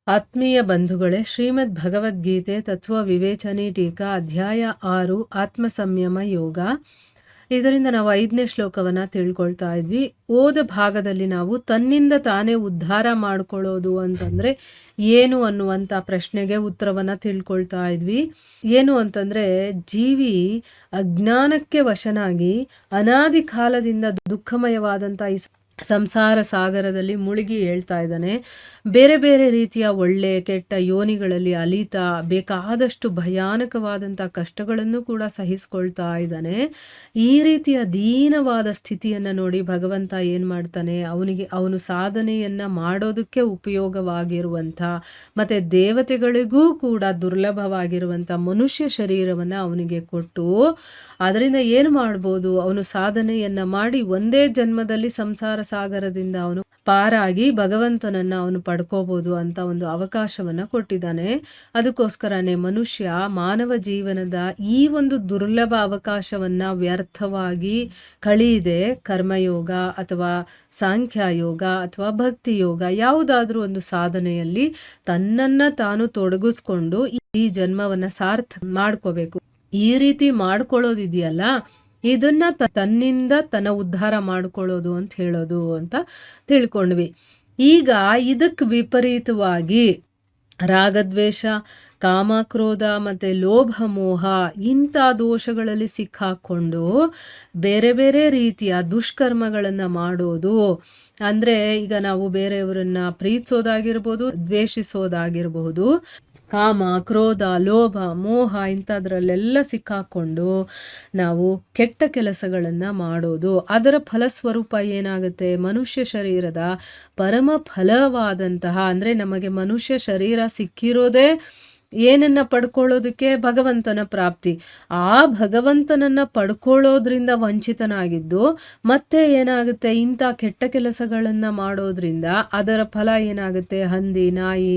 ಆತ್ಮೀಯ ಬಂಧುಗಳೇ, ಶ್ರೀಮದ್ ಭಗವದ್ಗೀತೆ ತತ್ವ ವಿವೇಚನೆ ಟೀಕಾ ಅಧ್ಯಾಯ 6 ಆತ್ಮ ಸಂಯಮ ಯೋಗ. ಇದರಿಂದ ನಾವು 5ನೇ ಶ್ಲೋಕವನ್ನು ತಿಳ್ಕೊಳ್ತಾ ಇದ್ವಿ. ಓದ ಭಾಗದಲ್ಲಿ ನಾವು ತನ್ನಿಂದ ತಾನೇ ಉದ್ಧಾರ ಮಾಡ್ಕೊಳ್ಳೋದು ಅಂತಂದರೆ ಏನು ಅನ್ನುವಂಥ ಪ್ರಶ್ನೆಗೆ ಉತ್ತರವನ್ನು ತಿಳ್ಕೊಳ್ತಾ ಇದ್ವಿ. ಏನು ಅಂತಂದರೆ, ಜೀವಿ ಅಜ್ಞಾನಕ್ಕೆ ವಶನಾಗಿ ಅನಾದಿ ಕಾಲದಿಂದ ದುಃಖಮಯವಾದಂಥ ಈ ಸಂಸಾರ ಸಾಗರದಲ್ಲಿ ಮುಳುಗಿ ಹೇಳ್ತಾ ಇದ್ದಾನೆ. ಬೇರೆ ಬೇರೆ ರೀತಿಯ ಒಳ್ಳೆ ಕೆಟ್ಟ ಯೋನಿಗಳಲ್ಲಿ ಅಲೀತಾ ಬೇಕಾದಷ್ಟು ಭಯಾನಕವಾದಂಥ ಕಷ್ಟಗಳನ್ನು ಕೂಡ ಸಹಿಸ್ಕೊಳ್ತಾ ಇದ್ದಾನೆ. ಈ ರೀತಿಯ ದೀನವಾದ ಸ್ಥಿತಿಯನ್ನು ನೋಡಿ ಭಗವಂತ ಏನು ಮಾಡ್ತಾನೆ, ಅವನು ಸಾಧನೆಯನ್ನು ಮಾಡೋದಕ್ಕೆ ಉಪಯೋಗವಾಗಿರುವಂಥ ಮತ್ತು ದೇವತೆಗಳಿಗೂ ಕೂಡ ದುರ್ಲಭವಾಗಿರುವಂಥ ಮನುಷ್ಯ ಶರೀರವನ್ನು ಅವನಿಗೆ ಕೊಟ್ಟು ಅದರಿಂದ ಏನು ಮಾಡ್ಬೋದು, ಅವನು ಸಾಧನೆಯನ್ನು ಮಾಡಿ ಒಂದೇ ಜನ್ಮದಲ್ಲಿ ಸಂಸಾರ ಸಾಗರದಿಂದ ಅವನು ಪಾರಾಗಿ ಭಗವಂತನನ್ನು ಅವನು ಪಡ್ಕೋಬೋದು ಅಂತ ಒಂದು ಅವಕಾಶವನ್ನು ಕೊಟ್ಟಿದ್ದಾನೆ. ಅದಕ್ಕೋಸ್ಕರನೇ ಮನುಷ್ಯ ಮಾನವ ಜೀವನದ ಈ ಒಂದು ದುರ್ಲಭ ಅವಕಾಶವನ್ನು ವ್ಯರ್ಥವಾಗಿ ಕಳೆಯದೆ ಕರ್ಮಯೋಗ ಅಥವಾ ಸಾಂಖ್ಯಯೋಗ ಅಥವಾ ಭಕ್ತಿ ಯೋಗ ಯಾವುದಾದ್ರೂ ಒಂದು ಸಾಧನೆಯಲ್ಲಿ ತನ್ನನ್ನು ತಾನು ತೊಡಗಿಸ್ಕೊಂಡು ಈ ಜನ್ಮವನ್ನು ಸಾರ್ಥ ಮಾಡ್ಕೋಬೇಕು. ಈ ರೀತಿ ಮಾಡ್ಕೊಳ್ಳೋದಿದೆಯಲ್ಲ, ಇದನ್ನ ತನ್ನಿಂದ ತನ್ನ ಉದ್ಧಾರ ಮಾಡ್ಕೊಳ್ಳೋದು ಅಂತ ಹೇಳೋದು ಅಂತ ತಿಳ್ಕೊಂಡ್ವಿ. ಈಗ ಇದಕ್ಕೆ ವಿಪರೀತವಾಗಿ ರಾಗದ್ವೇಷ, ಕಾಮ, ಕ್ರೋಧ ಮತ್ತು ಲೋಭ, ಮೋಹ ಇಂಥ ದೋಷಗಳಲ್ಲಿ ಸಿಕ್ಕಾಕೊಂಡು ಬೇರೆ ಬೇರೆ ರೀತಿಯ ದುಷ್ಕರ್ಮಗಳನ್ನು ಮಾಡೋದು. ಅಂದರೆ ಈಗ ನಾವು ಬೇರೆಯವರನ್ನ ಪ್ರೀತಿಸೋದಾಗಿರ್ಬೋದು, ದ್ವೇಷಿಸೋದಾಗಿರ್ಬಹುದು, ಕಾಮ, ಕ್ರೋಧ, ಲೋಭ, ಮೋಹ ಇಂಥದ್ರಲ್ಲೆಲ್ಲ ಸಿಕ್ಕಾಕೊಂಡು ನಾವು ಕೆಟ್ಟ ಕೆಲಸಗಳನ್ನು ಮಾಡೋದು. ಅದರ ಫಲಸ್ವರೂಪ ಏನಾಗುತ್ತೆ, ಮನುಷ್ಯ ಶರೀರದ ಪರಮ ಫಲವಾದಂತಹ, ಅಂದರೆ ನಮಗೆ ಮನುಷ್ಯ ಶರೀರ ಸಿಕ್ಕಿರೋದೇ ಏನನ್ನು ಪಡ್ಕೊಳ್ಳೋದಕ್ಕೆ, ಭಗವಂತನ ಪ್ರಾಪ್ತಿ. ಆ ಭಗವಂತನನ್ನು ಪಡ್ಕೊಳ್ಳೋದ್ರಿಂದ ವಂಚಿತನಾಗಿದ್ದು ಮತ್ತೆ ಏನಾಗುತ್ತೆ, ಇಂಥ ಕೆಟ್ಟ ಕೆಲಸಗಳನ್ನು ಮಾಡೋದ್ರಿಂದ ಅದರ ಫಲ ಏನಾಗುತ್ತೆ, ಹಂದಿ, ನಾಯಿ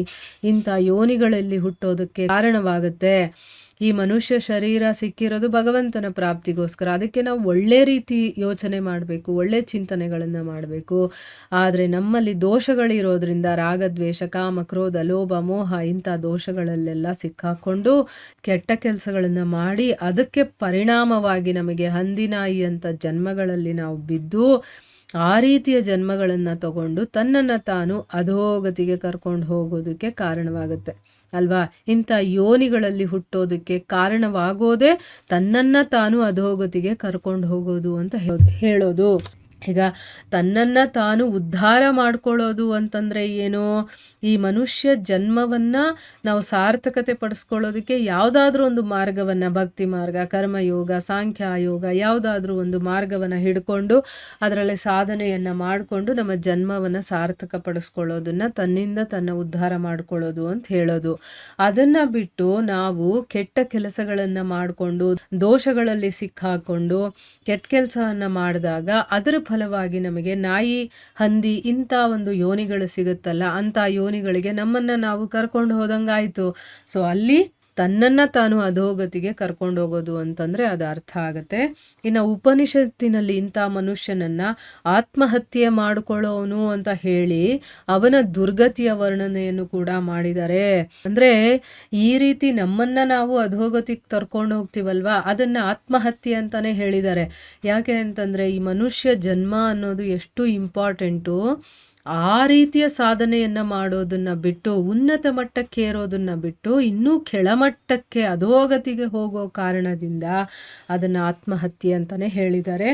ಇಂಥ ಯೋನಿಗಳಲ್ಲಿ ಹುಟ್ಟೋದಕ್ಕೆ ಕಾರಣವಾಗುತ್ತೆ. ಈ ಮನುಷ್ಯ ಶರೀರ ಸಿಕ್ಕಿರೋದು ಭಗವಂತನ ಪ್ರಾಪ್ತಿಗೋಸ್ಕರ. ಅದಕ್ಕೆ ನಾವು ಒಳ್ಳೆ ರೀತಿ ಯೋಚನೆ ಮಾಡಬೇಕು, ಒಳ್ಳೆ ಚಿಂತನೆಗಳನ್ನು ಮಾಡಬೇಕು. ಆದರೆ ನಮ್ಮಲ್ಲಿ ದೋಷಗಳಿರೋದ್ರಿಂದ ರಾಗದ್ವೇಷ, ಕಾಮ, ಕ್ರೋಧ, ಲೋಭ, ಮೋಹ ಇಂಥ ದೋಷಗಳಲ್ಲೆಲ್ಲ ಸಿಕ್ಕಾಕೊಂಡು ಕೆಟ್ಟ ಕೆಲಸಗಳನ್ನು ಮಾಡಿ ಅದಕ್ಕೆ ಪರಿಣಾಮವಾಗಿ ನಮಗೆ ಹಂದಿನಾಯಿ ಅಂತ ಜನ್ಮಗಳಲ್ಲಿ ನಾವು ಬಿದ್ದು ಆ ರೀತಿಯ ಜನ್ಮಗಳನ್ನು ತಗೊಂಡು ತನ್ನನ್ನು ತಾನು ಅಧೋಗತಿಗೆ ಕರ್ಕೊಂಡು ಹೋಗೋದಕ್ಕೆ ಕಾರಣವಾಗುತ್ತೆ ಅಲ್ವಾ. ಇಂಥ ಯೋನಿಗಳಲ್ಲಿ ಹುಟ್ಟೋದಕ್ಕೆ ಕಾರಣವಾಗೋದೇ ತನ್ನನ್ನು ತಾನು ಅಧೋಗತಿಗೆ ಕರ್ಕೊಂಡು ಹೋಗೋದು ಅಂತ ಹೇಳೋದು. ಈಗ ತನ್ನನ್ನು ತಾನು ಉದ್ಧಾರ ಮಾಡ್ಕೊಳ್ಳೋದು ಅಂತಂದರೆ ಏನು, ಈ ಮನುಷ್ಯ ಜನ್ಮವನ್ನು ನಾವು ಸಾರ್ಥಕತೆ ಪಡಿಸ್ಕೊಳ್ಳೋದಕ್ಕೆ ಯಾವುದಾದ್ರೂ ಒಂದು ಮಾರ್ಗವನ್ನು, ಭಕ್ತಿ ಮಾರ್ಗ, ಕರ್ಮಯೋಗ, ಸಾಂಖ್ಯಯೋಗ ಯಾವುದಾದ್ರೂ ಒಂದು ಮಾರ್ಗವನ್ನು ಹಿಡ್ಕೊಂಡು ಅದರಲ್ಲಿ ಸಾಧನೆಯನ್ನು ಮಾಡಿಕೊಂಡು ನಮ್ಮ ಜನ್ಮವನ್ನು ಸಾರ್ಥಕ ಪಡಿಸ್ಕೊಳ್ಳೋದನ್ನು ತನ್ನಿಂದ ತನ್ನ ಉದ್ಧಾರ ಮಾಡ್ಕೊಳ್ಳೋದು ಅಂತ ಹೇಳೋದು. ಅದನ್ನು ಬಿಟ್ಟು ನಾವು ಕೆಟ್ಟ ಕೆಲಸಗಳನ್ನು ಮಾಡಿಕೊಂಡು ದೋಷಗಳಲ್ಲಿ ಸಿಕ್ಕಾಕೊಂಡು ಕೆಟ್ಟ ಕೆಲಸವನ್ನು ಮಾಡಿದಾಗ ಅದರ ಫಲವಾಗಿ ನಮಗೆ ನಾಯಿ, ಹಂದಿ ಇಂಥ ಒಂದು ಯೋನಿಗಳು ಸಿಗುತ್ತಲ್ಲ, ಅಂಥ ಯೋನಿಗಳಿಗೆ ನಮ್ಮನ್ನು ನಾವು ಕರ್ಕೊಂಡು ಹೋದಂಗಾಯಿತು. ಸೊ ಅಲ್ಲಿ ತನ್ನನ್ನು ತಾನು ಅಧೋಗತಿಗೆ ಕರ್ಕೊಂಡು ಹೋಗೋದು ಅಂತಂದರೆ ಅದು ಅರ್ಥ ಆಗುತ್ತೆ. ಇನ್ನು ಉಪನಿಷತ್ತಿನಲ್ಲಿ ಇಂಥ ಮನುಷ್ಯನನ್ನು ಆತ್ಮಹತ್ಯೆ ಮಾಡಿಕೊಳ್ಳೋನು ಅಂತ ಹೇಳಿ ಅವನ ದುರ್ಗತಿಯ ವರ್ಣನೆಯನ್ನು ಕೂಡ ಮಾಡಿದ್ದಾರೆ. ಅಂದರೆ ಈ ರೀತಿ ನಮ್ಮನ್ನು ನಾವು ಅಧೋಗತಿಗೆ ಕರ್ಕೊಂಡು ಹೋಗ್ತೀವಲ್ವ, ಅದನ್ನು ಆತ್ಮಹತ್ಯೆ ಅಂತಲೇ ಹೇಳಿದ್ದಾರೆ. ಯಾಕೆ ಅಂತಂದರೆ ಈ ಮನುಷ್ಯ ಜನ್ಮ ಅನ್ನೋದು ಎಷ್ಟು ಇಂಪಾರ್ಟೆಂಟು. ಆ ರೀತಿಯ ಸಾಧನೆಯನ್ನು ಮಾಡೋದನ್ನು ಬಿಟ್ಟು ಉನ್ನತ ಮಟ್ಟಕ್ಕೆ ಏರೋದನ್ನು ಬಿಟ್ಟು ಇನ್ನೂ ಕೆಳಮಟ್ಟಕ್ಕೆ ಅಧೋಗತಿಗೆ ಹೋಗೋ ಕಾರಣದಿಂದ ಅದನ್ನು ಆತ್ಮಹತ್ಯೆ ಅಂತಲೇ ಹೇಳಿದ್ದಾರೆ.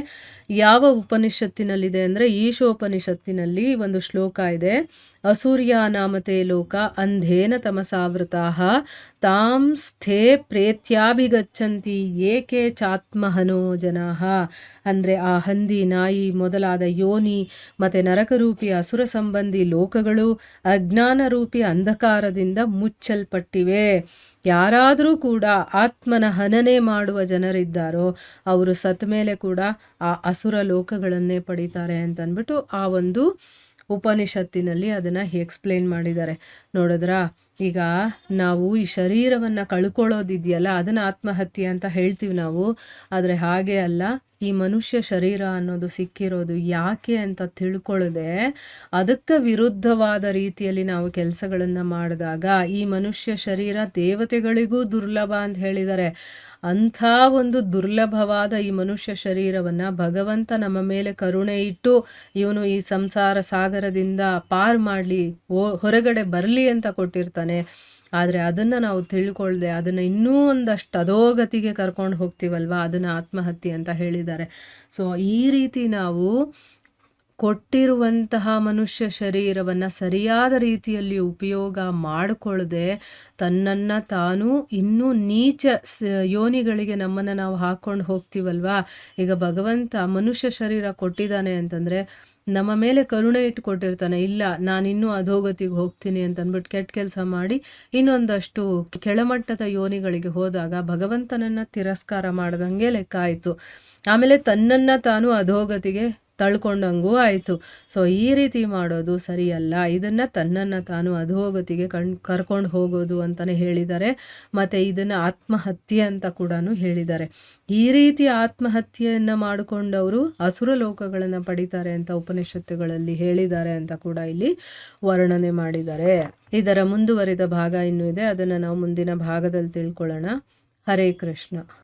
ಯಾವ ಉಪನಿಷತ್ತಿನಲ್ಲಿದೆ ಅಂದರೆ ಈಶೋಪನಿಷತ್ತಿನಲ್ಲಿ ಒಂದು ಶ್ಲೋಕ ಇದೆ. ಅಸೂರ್ಯ ನಾಮತೆ ಲೋಕ ಅಂಧೇನ ತಮಸಾವೃತಾಃ ತಾಂ ಸ್ಥೇ ಪ್ರೇತ್ಯಾಭಿಗಚ್ಚಂತಿ ಏಕೆ ಚಾತ್ಮಹನೋ ಜನಾಃ. ಅಂದರೆ ಆ ಹಂದಿ, ನಾಯಿ ಮೊದಲಾದ ಯೋನಿ ಮತ್ತು ನರಕರೂಪಿ ಅಸುರ ಸಂಬಂಧಿ ಲೋಕಗಳು ಅಜ್ಞಾನ ರೂಪಿ ಅಂಧಕಾರದಿಂದ ಮುಚ್ಚಲ್ಪಟ್ಟಿವೆ. ಯಾರಾದರೂ ಕೂಡ ಆತ್ಮನ ಹನನೆ ಮಾಡುವ ಜನರಿದ್ದಾರೋ ಅವರು ಸತ್ತ ಮೇಲೆ ಕೂಡ ಆ ಅಸುರ ಲೋಕಗಳನ್ನೇ ಪಡಿತಾರೆ ಅಂತ ಅಂದ್ಬಿಟ್ಟು ಆ ಒಂದು ಉಪನಿಷತ್ತಿನಲ್ಲಿ ಅದನ್ನು ಎಕ್ಸ್ಪ್ಲೇನ್ ಮಾಡಿದ್ದಾರೆ. ನೋಡಿದ್ರಾ, ಈಗ ನಾವು ಈ ಶರೀರವನ್ನು ಕಳ್ಕೊಳ್ಳೋದಿದೆಯಲ್ಲ ಅದನ್ನು ಆತ್ಮಹತ್ಯೆ ಅಂತ ಹೇಳ್ತೀವಿ ನಾವು. ಆದರೆ ಹಾಗೆ ಅಲ್ಲ, ಈ ಮನುಷ್ಯ ಶರೀರ ಅನ್ನೋದು ಸಿಕ್ಕಿರೋದು ಯಾಕೆ ಅಂತ ತಿಳ್ಕೊಳ್ಳದೆ ಅದಕ್ಕೆ ವಿರುದ್ಧವಾದ ರೀತಿಯಲ್ಲಿ ನಾವು ಕೆಲಸಗಳನ್ನು ಮಾಡಿದಾಗ ಈ ಮನುಷ್ಯ ಶರೀರ ದೇವತೆಗಳಿಗೂ ದುರ್ಲಭ ಅಂತ ಹೇಳಿದ್ದಾರೆ. ಅಂಥ ಒಂದು ದುರ್ಲಭವಾದ ಈ ಮನುಷ್ಯ ಶರೀರವನ್ನು ಭಗವಂತ ನಮ್ಮ ಮೇಲೆ ಕರುಣೆ ಇಟ್ಟು ಇವನು ಈ ಸಂಸಾರ ಸಾಗರದಿಂದ ಪಾರು ಮಾಡಲಿ, ಹೊರಗಡೆ ಬರಲಿ ಅಂತ ಕೊಟ್ಟಿರ್ತಾನೆ. ಆದರೆ ಅದನ್ನು ನಾವು ತಿಳ್ಕೊಳ್ದೆ ಅದನ್ನು ಇನ್ನೂ ಒಂದಷ್ಟು ಅಧೋಗತಿಗೆ ಕರ್ಕೊಂಡು ಹೋಗ್ತೀವಲ್ವ, ಅದನ್ನು ಆತ್ಮಹತ್ಯೆ ಅಂತ ಹೇಳಿದ್ದಾರೆ. ಸೊ ಈ ರೀತಿ ನಾವು ಕೊಟ್ಟಿರುವಂತಹ ಮನುಷ್ಯ ಶರೀರವನ್ನು ಸರಿಯಾದ ರೀತಿಯಲ್ಲಿ ಉಪಯೋಗ ಮಾಡಿಕೊಳ್ಳದೆ ತನ್ನನ್ನು ತಾನು ಇನ್ನೂ ನೀಚ ಯೋನಿಗಳಿಗೆ ನಮ್ಮನ್ನು ನಾವು ಹಾಕ್ಕೊಂಡು ಹೋಗ್ತೀವಲ್ವಾ. ಈಗ ಭಗವಂತ ಮನುಷ್ಯ ಶರೀರ ಕೊಟ್ಟಿದ್ದಾನೆ ಅಂತಂದರೆ ನಮ್ಮ ಮೇಲೆ ಕರುಣೆ ಇಟ್ಟು ಕೊಟ್ಟಿರ್ತಾನೆ. ಇಲ್ಲ, ನಾನಿನ್ನೂ ಅಧೋಗತಿಗೆ ಹೋಗ್ತೀನಿ ಅಂತಂದ್ಬಿಟ್ಟು ಕೆಟ್ಟ ಕೆಲಸ ಮಾಡಿ ಇನ್ನೊಂದಷ್ಟು ಕೆಳಮಟ್ಟದ ಯೋನಿಗಳಿಗೆ ಹೋದಾಗ ಭಗವಂತನನ್ನು ತಿರಸ್ಕಾರ ಮಾಡ್ದಂಗೆ ಲೆಕ್ಕ ಆಯಿತು. ಆಮೇಲೆ ತನ್ನನ್ನು ತಾನು ಅಧೋಗತಿಗೆ ತಳ್ಕೊಂಡಂಗೂ ಆಯಿತು. ಸೊ ಈ ರೀತಿ ಮಾಡೋದು ಸರಿಯಲ್ಲ. ಇದನ್ನು ತನ್ನನ್ನು ತಾನು ಅಧೋಗತಿಗೆ ಕರ್ಕೊಂಡು ಹೋಗೋದು ಅಂತಲೇ ಹೇಳಿದ್ದಾರೆ. ಮತ್ತು ಇದನ್ನು ಆತ್ಮಹತ್ಯೆ ಅಂತ ಕೂಡ ಹೇಳಿದ್ದಾರೆ. ಈ ರೀತಿ ಆತ್ಮಹತ್ಯೆಯನ್ನು ಮಾಡಿಕೊಂಡವರು ಅಸುರ ಲೋಕಗಳನ್ನು ಪಡಿತಾರೆ ಅಂತ ಉಪನಿಷತ್ತುಗಳಲ್ಲಿ ಹೇಳಿದ್ದಾರೆ ಅಂತ ಕೂಡ ಇಲ್ಲಿ ವರ್ಣನೆ ಮಾಡಿದ್ದಾರೆ. ಇದರ ಮುಂದುವರಿದ ಭಾಗ ಇನ್ನೂ ಇದೆ, ಅದನ್ನು ನಾವು ಮುಂದಿನ ಭಾಗದಲ್ಲಿ ತಿಳ್ಕೊಳ್ಳೋಣ. ಹರೇ ಕೃಷ್ಣ.